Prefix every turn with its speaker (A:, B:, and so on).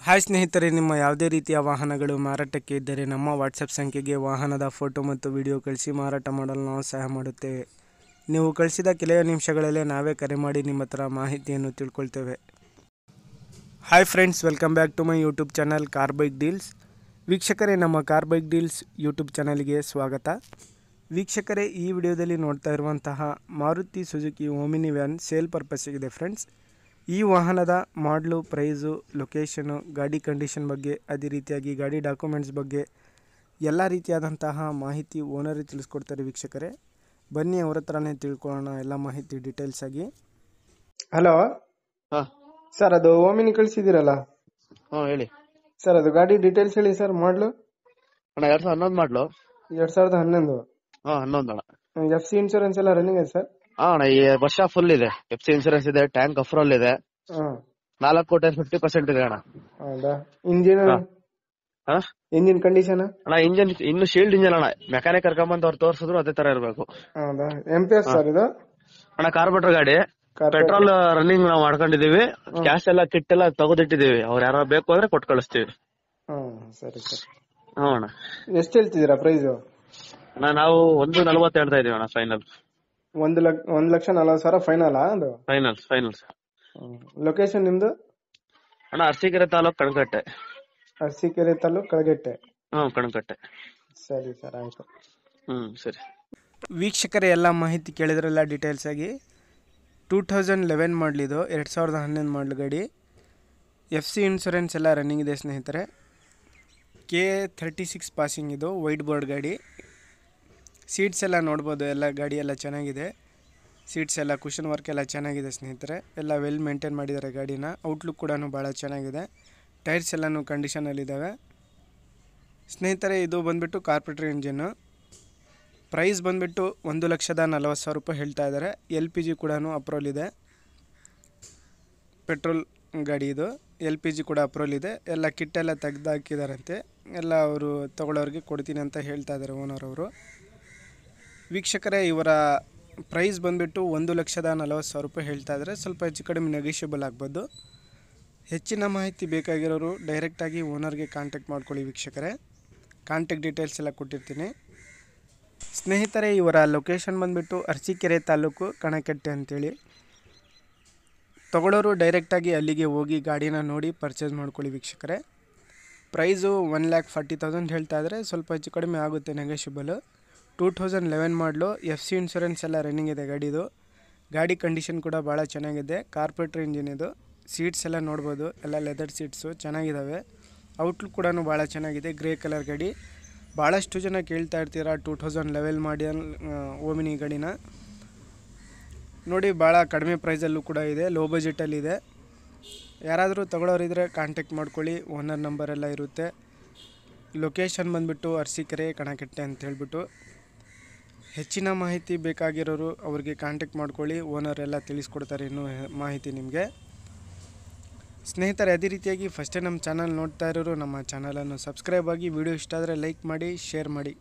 A: Hi ಸ್ನೇಹಿತರೆ, ನಿಮ್ಮ ಯಾವುದೇ ರೀತಿಯ ವಾಹನಗಳು ಮಾರಾಟಕ್ಕೆ ಇದ್ದರೆ ನಮ್ಮ ವಾಟ್ಸಪ್ ಸಂಖ್ಯೆಗೆ ವಾಹನದ ಫೋಟೋ ಮತ್ತು ವಿಡಿಯೋ ಕಳಿಸಿ ಮಾರಾಟ ಮಾಡಲು ನಾವು ಸಹಾಯ ಮಾಡುತ್ತೇವೆ. ನೀವು ಕಳಿಸಿದ ಕೆಲವೇ ನಿಮಿಷಗಳಲ್ಲೇ ನಾವೇ ಕರೆ ಮಾಡಿ ನಿಮ್ಮ ಹತ್ರ ಮಾಹಿತಿಯನ್ನು ತಿಳ್ಕೊಳ್ತೇವೆ. Hi friends, welcome back to my YouTube channel car bike deals. ವೀಕ್ಷಕರೇ, ನಮ್ಮ ಕಾರ್ ಬೈಕ್ ಡೀಲ್ಸ್ ಯೂಟ್ಯೂಬ್ ಚಾನಲ್ಗೆ ಸ್ವಾಗತ. ವೀಕ್ಷಕರೇ, ಈ ವಿಡಿಯೋದಲ್ಲಿ ನೋಡ್ತಾ ಇರುವಂತಹ Maruti Suzuki Omni van sale ಪರ್ಪಸ್ಸಿಗಿದೆ ಫ್ರೆಂಡ್ಸ್. ಈ ವಾಹನದ ಮಾಡಲು, ಪ್ರೈಸು, ಲೊಕೇಶನು, ಗಾಡಿ ಕಂಡೀಷನ್ ಬಗ್ಗೆ, ಅದೇ ರೀತಿಯಾಗಿ ಗಾಡಿ ಡಾಕ್ಯುಮೆಂಟ್ಸ್ ಬಗ್ಗೆ ಎಲ್ಲ ರೀತಿಯಾದಂತಹ ಮಾಹಿತಿ ಓನರೇ ತಿಳಿಸ್ಕೊಡ್ತಾರೆ. ವೀಕ್ಷಕರೇ, ಬನ್ನಿ ಅವ್ರ ಹತ್ರನೇ ತಿಳ್ಕೊಳ್ಳೋಣ ಎಲ್ಲ ಮಾಹಿತಿ ಡೀಟೇಲ್ಸ್ ಆಗಿ. ಹಲೋ ಸರ್, ಅದು ಓಮಿನಿ ಕಳಿಸಿದಿರಲ್ಲ
B: ಹೇಳಿ
A: ಸರ್, ಅದು ಗಾಡಿ ಡೀಟೇಲ್ಸ್ ಹೇಳಿ ಸರ್. ಮಾಡಲು
B: ಅಣ್ಣ 2011 ಮಾಡ್ಲು
A: 2011.
B: 11 ಅಣ್ಣ.
A: ಎಫ್ ಸಿ ಇನ್ಶೂರೆನ್ಸ್ ಎಲ್ಲ ರನ್ನಿಂಗ್ ಇದೆ ಸರ್?
B: ಅಣ್ಣ ಈ ವರ್ಷ ಫುಲ್ ಇದೆ. FC ಇನ್ಸೂರೆನ್ಸ್ ಇದೆ, ಟ್ಯಾಂಕ್ ಅಫ್ರೋಲ್ ಇದೆ, 4 ಕೋಟಿ 50% ಇದೆ ಅಣ್ಣ.
A: ಹೌದಾ? ಇಂಜಿನ್ ಕಂಡೀಷನ್
B: ಅಣ್ಣ ಇಂಜಿನ್ ಇನ್ನು ಶೀಲ್ಡ್ ಇಂಜಿನ್ ಅಣ್ಣ. ಮೆಕ್ಯಾನಿಕ್ ಕರ್ಕೊಂಬಂದ್ ಅವ್ರು ತೋರ್ಸಿದ್ರು ಅದೇ ತರ ಇರ್ಬೇಕು.
A: ಹೌದಾ? MPF ಸರ್ ಇದು?
B: ಅಣ್ಣ ಕಾರ್ಬೋರೇಟರ್ ಗಾಡಿ, ಪೆಟ್ರೋಲ್ ರನ್ನಿಂಗ್ ನಾವು ಮಾಡ್ಕೊಂಡಿದೀವಿ. ಕ್ಯಾಶ್ ಎಲ್ಲ ಕಿಟ್ ಎಲ್ಲ ತಗೋದಿಟ್ಟಿದೀವಿ. ಅವ್ರು ಯಾರು ಬೇಕು ಅಂದ್ರೆ ಕೊಟ್ಟು ಕಳಿಸ್ತೀವಿ.
A: ಸರಿ ಸರ್.
B: ಅಣ್ಣ
A: ಎಷ್ಟು ಹೇಳ್ತಿದ್ದೀರಾ ಪ್ರೈಸ್?
B: ಅಣ್ಣ ನಾವು 140 ಹೇಳ್ತಾ ಇದೀವಿ ಅಣ್ಣ. Final
A: 1,40,000 final? ಅದು
B: ಫೈನಲ್.
A: ಲೊಕೇಶನ್ ನಿಮ್ದು?
B: ಅಣ್ಣ ಅರಸೀಕೆರೆ ತಾಲೂಕ್ ಕಣಕಟ್ಟೆ.
A: ಅರಸೀಕೆರೆ ತಾಲೂಕ್ ಕಳಗೆಟ್ಟೆ.
B: ಕಣಕಟ್ಟೆ.
A: ಸರಿ ಸರ್, ಆಯ್ತು.
B: ಸರಿ.
A: ವೀಕ್ಷಕರೇ, ಎಲ್ಲ ಮಾಹಿತಿ ಕೇಳಿದ್ರಲ್ಲ ಡೀಟೇಲ್ಸ್ ಆಗಿ. 2011 ಮಾಡಲಿದು, 2011 ಮಾಡಲು ಗಾಡಿ. FC ಇನ್ಶೂರೆನ್ಸ್ ಎಲ್ಲ ರನ್ನಿಂಗ್ ಇದೆ ಸ್ನೇಹಿತರೆ. K36 ಪಾಸಿಂಗ್ ಇದು, ವೈಟ್ ಬೋರ್ಡ್ ಗಾಡಿ. ಸೀಟ್ಸ್ ಎಲ್ಲ ನೋಡ್ಬೋದು, ಎಲ್ಲ ಗಾಡಿ ಎಲ್ಲ ಚೆನ್ನಾಗಿದೆ. ಸೀಟ್ಸ್ ಎಲ್ಲ ಕುಷನ್ ವರ್ಕ್ ಎಲ್ಲ ಚೆನ್ನಾಗಿದೆ ಸ್ನೇಹಿತರೆ. ಎಲ್ಲ ವೆಲ್ ಮೇಂಟೈನ್ ಮಾಡಿದ್ದಾರೆ ಗಾಡಿನ. ಔಟ್ಲುಕ್ ಕೂಡ ಭಾಳ ಚೆನ್ನಾಗಿದೆ. ಟೈರ್ಸ್ ಎಲ್ಲನೂ ಕಂಡೀಷನಲ್ಲಿದ್ದಾವೆ ಸ್ನೇಹಿತರೆ. ಇದು ಬಂದುಬಿಟ್ಟು ಕಾರ್ಪೊರೇಟರ್ ಇಂಜಿನ್ನು. ಪ್ರೈಸ್ ಬಂದುಬಿಟ್ಟು 1,40,40,000 ರೂಪಾಯಿ ಹೇಳ್ತಾ ಇದ್ದಾರೆ. LPG ಕೂಡ ಅಪ್ರೋಲ್ ಇದೆ. ಪೆಟ್ರೋಲ್ ಗಾಡಿ ಇದು. LPG ಕೂಡ ಅಪ್ರೋಲ್ ಇದೆ. ಎಲ್ಲ ಕಿಟ್ ಎಲ್ಲ ತೆಗ್ದು ಹಾಕಿದಾರಂತೆ. ಎಲ್ಲ ಅವರು ತೊಗೊಳ್ಳೋರಿಗೆ ಕೊಡ್ತೀನಿ ಅಂತ ಹೇಳ್ತಾ ಇದ್ದಾರೆ ಓನರ್ ಅವರು. ವೀಕ್ಷಕರೇ, ಇವರ ಪ್ರೈಸ್ ಬಂದುಬಿಟ್ಟು 1,40,40,000 ರೂಪಾಯಿ ಹೇಳ್ತಾ ಇದ್ದಾರೆ. ಸ್ವಲ್ಪ ಹೆಚ್ಚು ಕಡಿಮೆ ನೆಗೋಷಿಯಬಲ್ ಆಗ್ಬೋದು. ಹೆಚ್ಚಿನ ಮಾಹಿತಿ ಬೇಕಾಗಿರೋರು ಡೈರೆಕ್ಟಾಗಿ ಓನರ್ಗೆ ಕಾಂಟ್ಯಾಕ್ಟ್ ಮಾಡ್ಕೊಳ್ಳಿ ವೀಕ್ಷಕರೇ. ಕಾಂಟ್ಯಾಕ್ಟ್ ಡೀಟೇಲ್ಸ್ ಎಲ್ಲ ಕೊಟ್ಟಿರ್ತೀನಿ ಸ್ನೇಹಿತರೆ. ಇವರ ಲೊಕೇಶನ್ ಬಂದುಬಿಟ್ಟು ಅರಸೀಕೆರೆ ತಾಲೂಕು ಕಣಕಟ್ಟೆ ಅಂತೇಳಿ. ತೊಗೊಳ್ಳೋರು ಡೈರೆಕ್ಟಾಗಿ ಅಲ್ಲಿಗೆ ಹೋಗಿ ಗಾಡಿನ ನೋಡಿ ಪರ್ಚೇಸ್ ಮಾಡ್ಕೊಳ್ಳಿ ವೀಕ್ಷಕರೇ. ಪ್ರೈಸು 1,40,000 ಹೇಳ್ತಾ ಇದ್ದಾರೆ. ಸ್ವಲ್ಪ ಹೆಚ್ಚು ಕಡಿಮೆ ಆಗುತ್ತೆ, ನೆಗೋಷಿಯಬಲ್. 2011 ಮಾಡಲು, FC ಇನ್ಶೂರೆನ್ಸ್ ಎಲ್ಲ ರನ್ನಿಂಗ್ ಇದೆ ಗಾಡಿದು. ಗಾಡಿ ಕಂಡೀಷನ್ ಕೂಡ ಭಾಳ ಚೆನ್ನಾಗಿದೆ. ಕಾರ್ಪೊರೇಟರ್ ಇಂಜಿನ್ ಇದು. ಸೀಟ್ಸ್ ಎಲ್ಲ ನೋಡ್ಬೋದು, ಎಲ್ಲ ಲೆದರ್ ಸೀಟ್ಸು ಚೆನ್ನಾಗಿದ್ದಾವೆ. ಔಟ್ಲುಕ್ ಕೂಡ ಭಾಳ ಚೆನ್ನಾಗಿದೆ. ಗ್ರೇ ಕಲರ್ ಗಾಡಿ. ಭಾಳಷ್ಟು ಜನ ಕೇಳ್ತಾ ಇರ್ತೀರ 2011 ಮಾಡಲ್ ಓಮಿನಿ ಗಾಡಿನ. ನೋಡಿ, ಭಾಳ ಕಡಿಮೆ ಪ್ರೈಸಲ್ಲೂ ಕೂಡ ಇದೆ, ಲೋ ಬಜೆಟಲ್ಲಿದೆ. ಯಾರಾದರೂ ತಗೊಳ್ಳೋರಿದ್ರೆ ಕಾಂಟ್ಯಾಕ್ಟ್ ಮಾಡ್ಕೊಳ್ಳಿ. ಓನರ್ ನಂಬರ್ ಎಲ್ಲ ಇರುತ್ತೆ. ಲೊಕೇಶನ್ ಬಂದುಬಿಟ್ಟು ಅರಸೀಕೆರೆ ಕಣಕಟ್ಟೆ ಅಂತ ಹೇಳ್ಬಿಟ್ಟು. ಹೆಚ್ಚಿನ ಮಾಹಿತಿ ಬೇಕಾಗಿರೋರು ಅವ್ರಿಗೆ ಕಾಂಟ್ಯಾಕ್ಟ್ ಮಾಡ್ಕೊಳ್ಳಿ. ಓನರ್ ಎಲ್ಲ ತಿಳಿಸ್ಕೊಡ್ತಾರೆ ಇನ್ನೂ ಮಾಹಿತಿ ನಿಮಗೆ. ಸ್ನೇಹಿತರೆ, ಅದೇ ರೀತಿಯಾಗಿ ಫಸ್ಟೇ ನಮ್ಮ ಚಾನಲ್ ನೋಡ್ತಾ ಇರೋರು ನಮ್ಮ ಚಾನಲನ್ನು ಸಬ್ಸ್ಕ್ರೈಬ್ ಆಗಿ, ವಿಡಿಯೋ ಇಷ್ಟ ಆದರೆ ಲೈಕ್ ಮಾಡಿ, ಶೇರ್ ಮಾಡಿ.